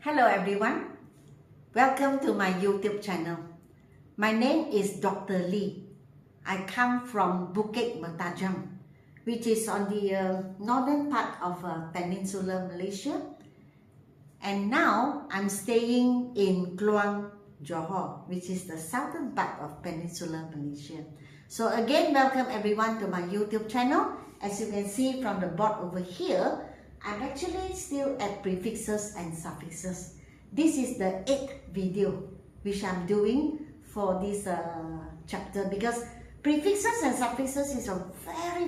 Hello everyone, welcome to my YouTube channel. My name is Dr. Lee. I come from Bukit Mertajam, which is on the northern part of Peninsular Malaysia. And now I'm staying in Kluang, Johor, which is the southern part of Peninsular Malaysia. So again, welcome everyone to my YouTube channel. As you can see from the board over here, I'm actually still at prefixes and suffixes. This is the 8th video which I'm doing for this chapter, because prefixes and suffixes is a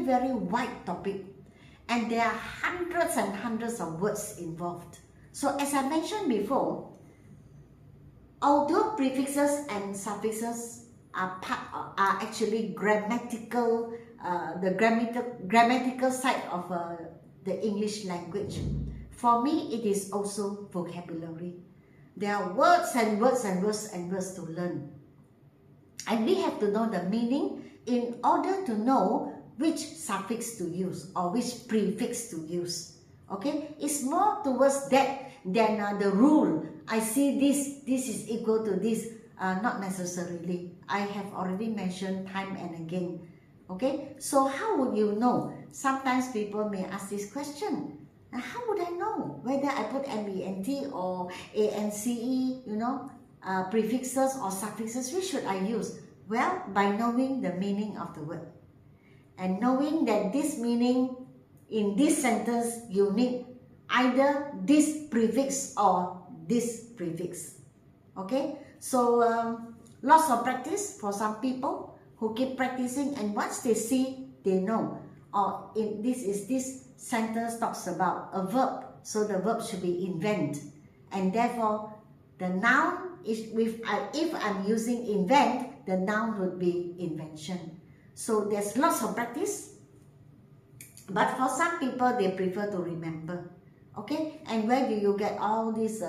very wide topic and there are hundreds and hundreds of words involved. So as I mentioned before, although prefixes and suffixes are actually grammatical, the grammatical side of the English language, for me it is also vocabulary. There are words and words and words and words to learn, and we have to know the meaning in order to know which suffix to use or which prefix to use. Okay, it's more towards that than the rule. I see this is equal to this. Not necessarily. I have already mentioned time and again. Okay, so how would you know? Sometimes people may ask this question. How would I know whether I put ment or ance, prefixes or suffixes? Which should I use? Well, by knowing the meaning of the word and knowing that this meaning in this sentence you need either this prefix or this prefix. Okay, so lots of practice for some people who keep practicing, and once they see, they know. Or in this sentence talks about a verb, so the verb should be invent, and therefore the noun is if I'm using invent, the noun would be invention. So there's lots of practice, but for some people they prefer to remember. Okay, and where do you get all these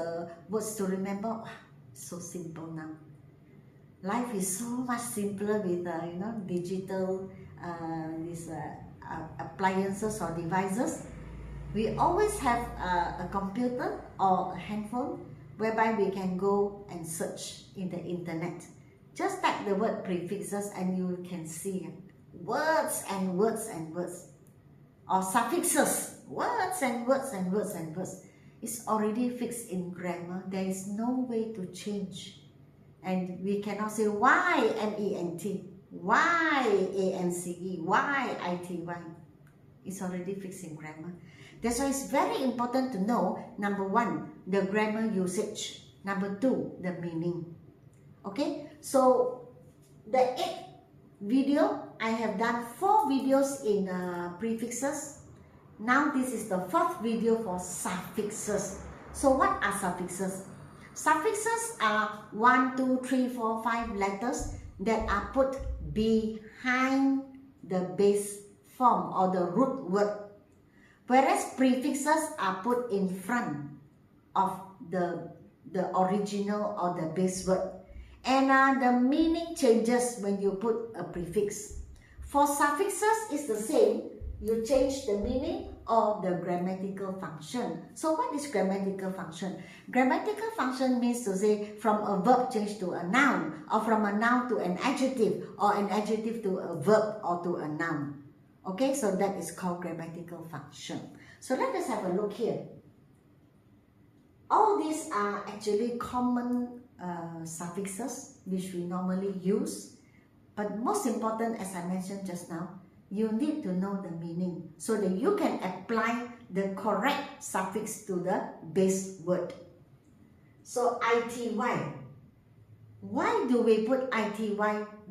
words to remember? So simple now. Life is so much simpler with digital appliances or devices. We always have a computer or a handphone whereby we can go and search in the internet. Just type the word prefixes and you can see words and words and words, or suffixes, words and words and words and words. It's already fixed in grammar. There is no way to change. And we cannot say why ment, why ance, why ity. It's already fixed in grammar. That's why it's very important to know, number one, the grammar usage. Number two, the meaning. Okay, so the 8th video, I have done 4 videos in prefixes. Now this is the 4th video for suffixes. So what are suffixes? Suffixes are 1, 2, 3, 4, 5 letters that are put behind the base form or the root word, whereas prefixes are put in front of the original or the base word, and the meaning changes when you put a prefix. For suffixes, it's the same. You change the meaning or the grammatical function. So what is grammatical function? Grammatical function means to say from a verb change to a noun, or from a noun to an adjective, or an adjective to a verb or to a noun. Okay, so that is called grammatical function. So let us have a look here. All these are actually common suffixes which we normally use, but most important, as I mentioned just now, you need to know the meaning so that you can apply the correct suffix to the base word. So ity. Why do we put ity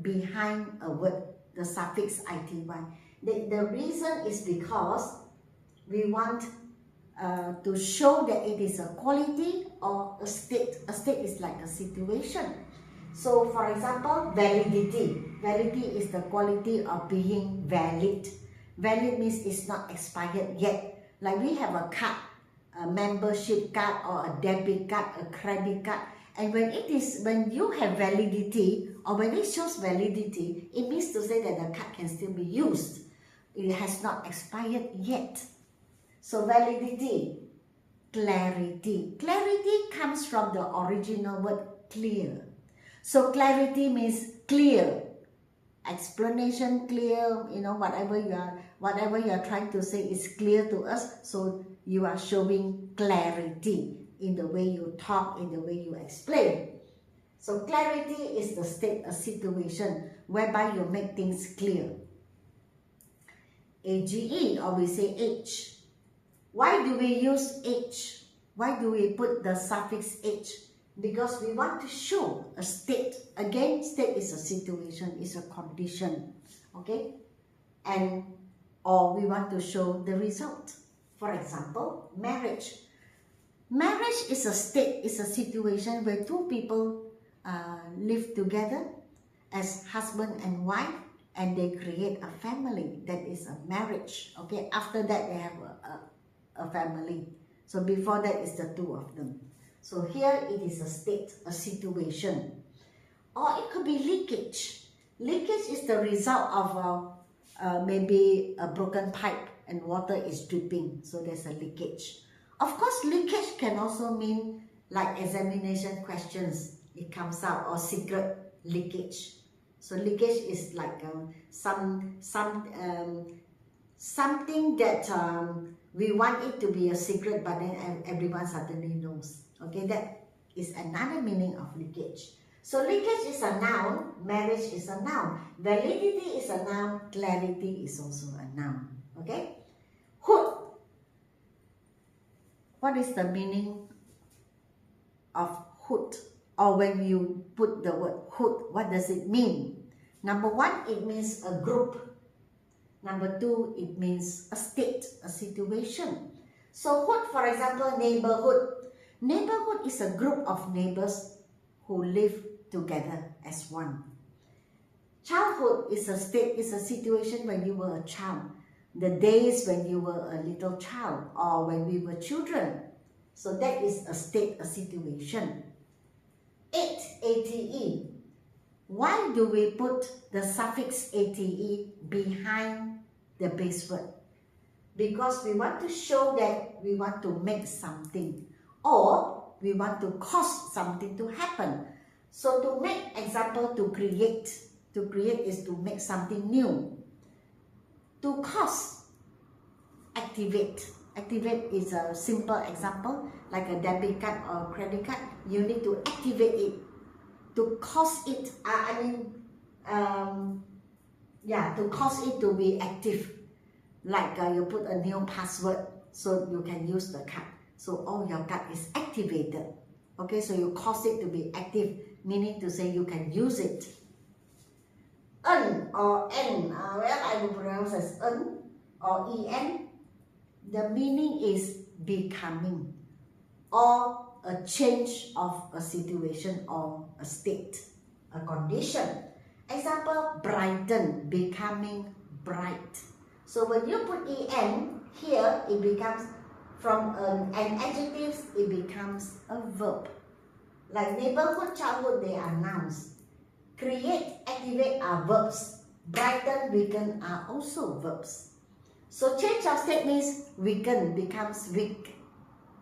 behind a word, the suffix ity? The reason is because we want to show that it is a quality or a state. A state is like a situation. So for example, validity. Validity is the quality of being valid. Valid means it's not expired yet. Like we have a card, a membership card or a debit card, a credit card. And when you have validity, or when it shows validity, it means to say that the card can still be used. It has not expired yet. So validity. clarity. Clarity comes from the original word clear. So clarity means clear. Explanation clear, whatever you are trying to say is clear to us. So you are showing clarity in the way you talk, in the way you explain. So clarity is the state, a situation whereby you make things clear. AGE, or we say H. Why do we use H? Why do we put the suffix H? Because we want to show a state. Again, state is a situation, is a condition, okay? Or we want to show the result. For example, marriage. Marriage is a state, is a situation where two people live together as husband and wife, and they create a family. That is a marriage, okay? After that, they have a family. So before that is the two of them. So here it is a state, a situation. Or it could be leakage. Leakage is the result of maybe a broken pipe and water is dripping. So there's a leakage. Of course, leakage can also mean like examination questions. It comes out, or secret leakage. So leakage is like something that we want it to be a secret, but then everyone suddenly knows. Okay, that is another meaning of leakage. So leakage is a noun, marriage is a noun, validity is a noun, clarity is also a noun. Okay? Hood. What is the meaning of hood? Or when you put the word hood, what does it mean? Number one, it means a group. Number two, it means a state, a situation. So hood, for example, neighborhood. Neighborhood is a group of neighbors who live together as one. Childhood is a state, is a situation when you were a child. The days when you were a little child, or when we were children. So that is a state, a situation. ATE. Why do we put the suffix ATE behind the base word? Because we want to show that we want to make something, or we want to cause something to happen. So to make, example, to create is to make something new. To cause, activate. Activate is a simple example, like a debit card or credit card. You need to activate it. To cause it, to cause it to be active. Like you put a new password, so you can use the card. So all your card is activated. Okay, so you cause it to be active, meaning to say you can use it. N or N, I will pronounce as N or EN. The meaning is becoming, or a change of a situation or a state, a condition. Example, brighten, becoming bright. So when you put EN here, it becomes from an adjective, it becomes a verb. Like neighborhood, childhood, they are nouns. Create, activate are verbs. Brighten, weaken are also verbs. So change of state means weaken becomes weak.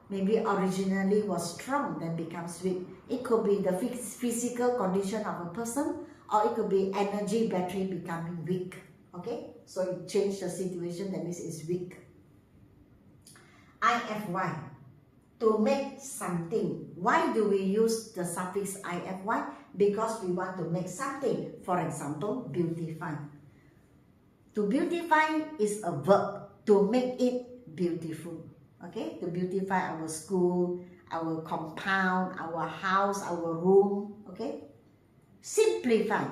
Maybe originally was strong, then becomes weak. It could be the physical condition of a person, or it could be energy battery becoming weak. Okay, so it changed the situation, that means it's weak. IFY, to make something. Why do we use the suffix IFY? Because we want to make something. For example, beautify. To beautify is a verb, to make it beautiful. Okay, to beautify our school, our compound, our house, our room. Okay, simplify.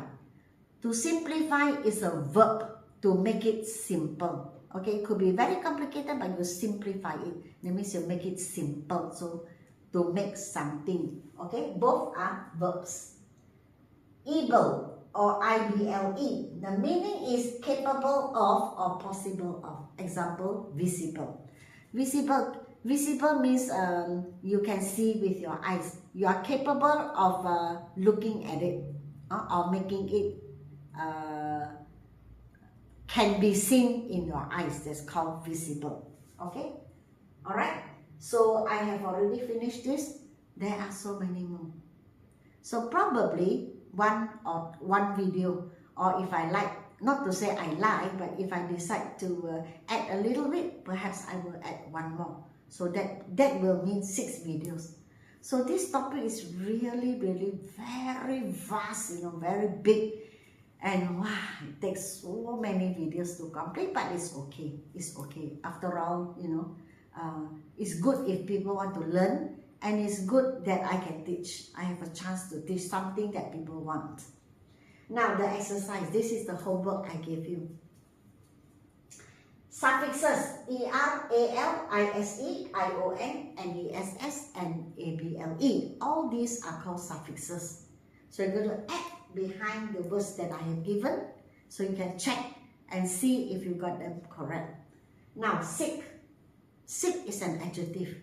To simplify is a verb, to make it simple. Okay, it could be very complicated, but you simplify it. That means you make it simple. So to make something. Okay, both are verbs. Ible or IBLE. The meaning is capable of or possible of. Example, visible. Visible means you can see with your eyes. You are capable of looking at it or making it can be seen in your eyes. That's called visible. Okay? Alright? So I have already finished this. There are so many more. So probably one video, or if I like, not to say I like, but if I decide to add a little bit, perhaps I will add one more. So that will mean 6 videos. So this topic is really, really very vast, very big. And wow, it takes so many videos to complete, but it's okay. It's okay. After all, it's good if people want to learn, and it's good that I can teach. I have a chance to teach something that people want. Now the exercise, this is the homework I gave you. Suffixes er, al, ise, ion, ness, and able. All these are called suffixes. So you're going to add behind the words that I have given, so you can check and see if you got them correct. Now sick. Sick is an adjective.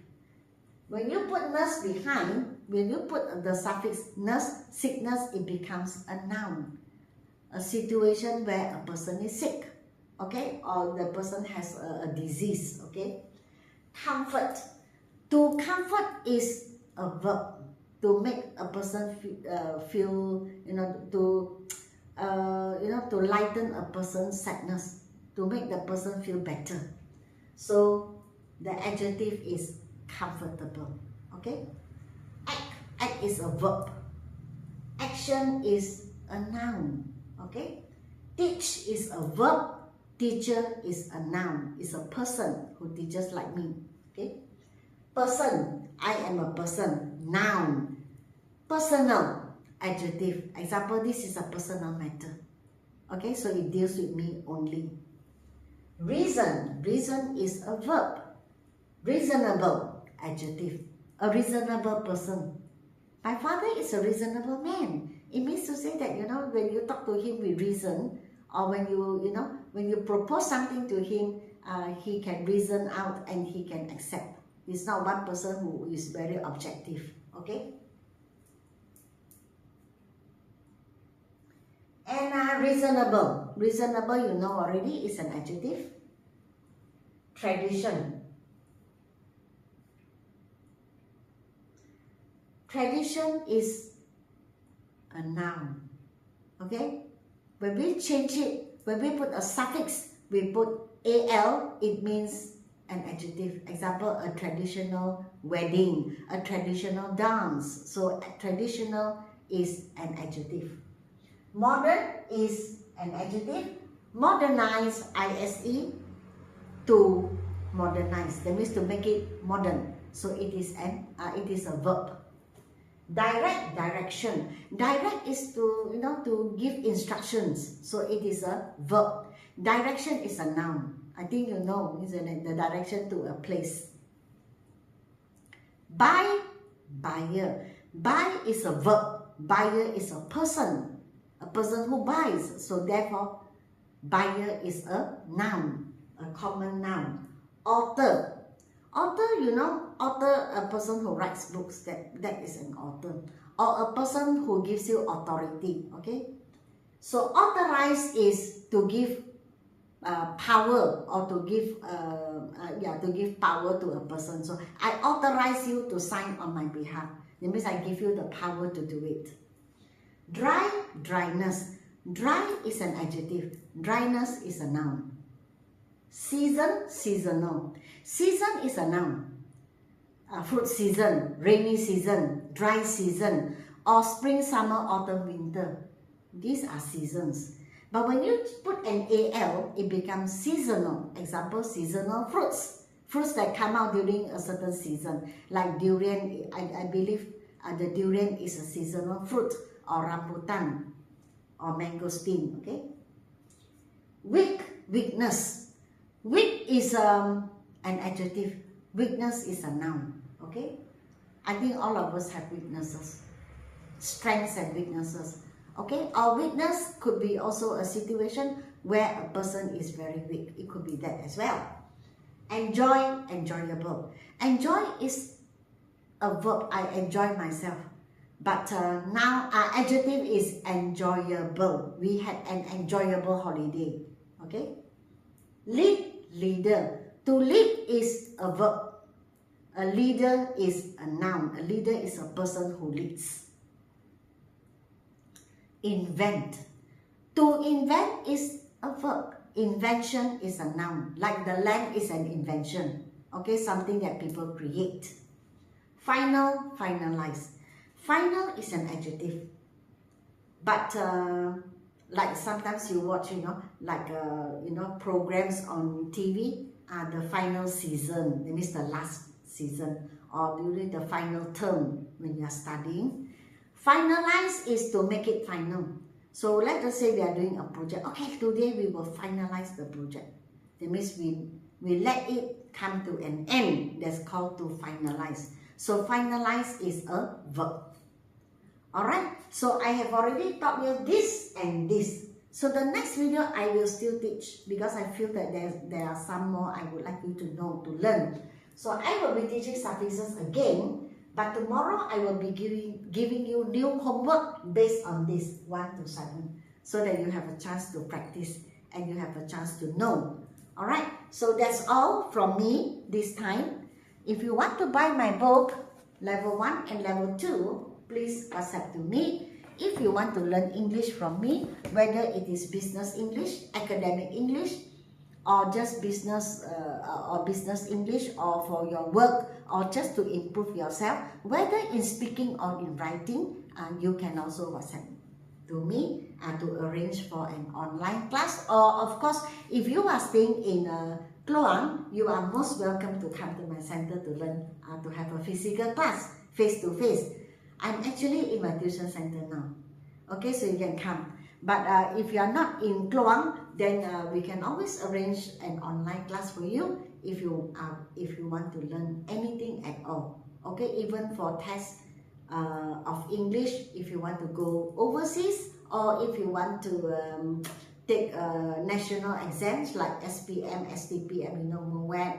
When you put ness behind, when you put the suffix ness, sickness, it becomes a noun. A situation where a person is sick, okay, or the person has a disease, okay. Comfort. To comfort is a verb. To make a person feel, to lighten a person's sadness, to make the person feel better. So the adjective is comfortable, okay. Act is a verb. Action is a noun, okay. Teach is a verb. Teacher is a noun. It's a person who teaches like me, okay. Person, I am a person, noun. Personal, adjective. Example, this is a personal matter, okay, so it deals with me only. Reason, reason is a verb. Reasonable, adjective. A reasonable person. My father is a reasonable man. It means to say that, when you talk to him with reason, or when you propose something to him, he can reason out and he can accept. He's not one person who is very objective, okay. And reasonable. Reasonable, you know already, is an adjective. Tradition. Tradition is a noun, okay? When we change it, when we put a suffix, we put al, it means an adjective. Example, a traditional wedding, a traditional dance. So traditional is an adjective. Modern is an adjective. Modernize, ise, to modernize. That means to make it modern. So it is a verb. Direct, direction. Direct is to give instructions. So it is a verb. Direction is a noun. I think you know, isn't it? The direction to a place. Buy, buyer. Buy is a verb. Buyer is a person who buys. So therefore, buyer is a noun, a common noun. Author. Author, a person who writes books, that is an author. Or a person who gives you authority, okay? So authorize is to give power, or to give power to a person. So I authorize you to sign on my behalf. That means I give you the power to do it. Dry, dryness. Dry is an adjective. Dryness is a noun. Season, seasonal. Season is a noun. Fruit season, rainy season, dry season, or spring, summer, autumn, winter. These are seasons. But when you put an al, it becomes seasonal. Example, seasonal fruits. Fruits that come out during a certain season. Like durian, I believe the durian is a seasonal fruit. Or rambutan, or mangosteen, okay? Weak, weakness. Weak is an adjective. Weakness is a noun, okay? I think all of us have weaknesses. Strengths and weaknesses, okay? Our weakness could be also a situation where a person is very weak. It could be that as well. Enjoy, enjoyable. Enjoy is a verb. I enjoy myself. But now our adjective is enjoyable. We had an enjoyable holiday. Okay? Lead, leader. To lead is a verb. A leader is a noun. A leader is a person who leads. Invent. To invent is a verb. Invention is a noun. Like the lamp is an invention. Okay, something that people create. Final, finalize. Final is an adjective. But like sometimes you watch, like programs on TV, the final season, that means the last season, or during the final term when you are studying. Finalize is to make it final. So let us say we are doing a project. Okay, today we will finalize the project. That means we let it come to an end. That's called to finalize. So finalize is a verb. Alright, so I have already taught you this and this. So the next video I will still teach because I feel that there are some more I would like you to know, to learn. So I will be teaching suffixes again, but tomorrow I will be giving you new homework based on this 1 to 7, so that you have a chance to practice and you have a chance to know. Alright, so that's all from me this time. If you want to buy my book, Level 1 and Level 2, please WhatsApp to me. If you want to learn English from me, whether it is business English, academic English, or just business English, or for your work, or just to improve yourself, whether in speaking or in writing, you can also WhatsApp to me to arrange for an online class. Or of course, if you are staying in Kluang, you are most welcome to come to my center to learn, to have a physical class, face-to-face. I'm actually in my tuition center now. Okay, so you can come. But if you are not in Kluang, then we can always arrange an online class for you if you want to learn anything at all. Okay, even for tests of English, if you want to go overseas, or if you want to take national exams like SPM, STPM, MOET,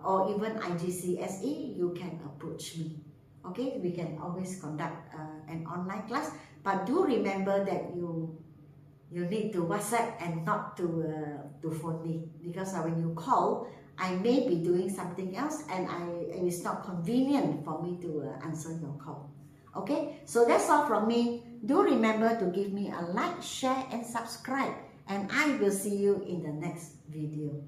or even IGCSE, you can approach me. Okay, we can always conduct an online class, but do remember that you need to WhatsApp and not to phone me, because when you call, I may be doing something else and it's not convenient for me to answer your call. Okay, so that's all from me. Do remember to give me a like, share and subscribe, and I will see you in the next video.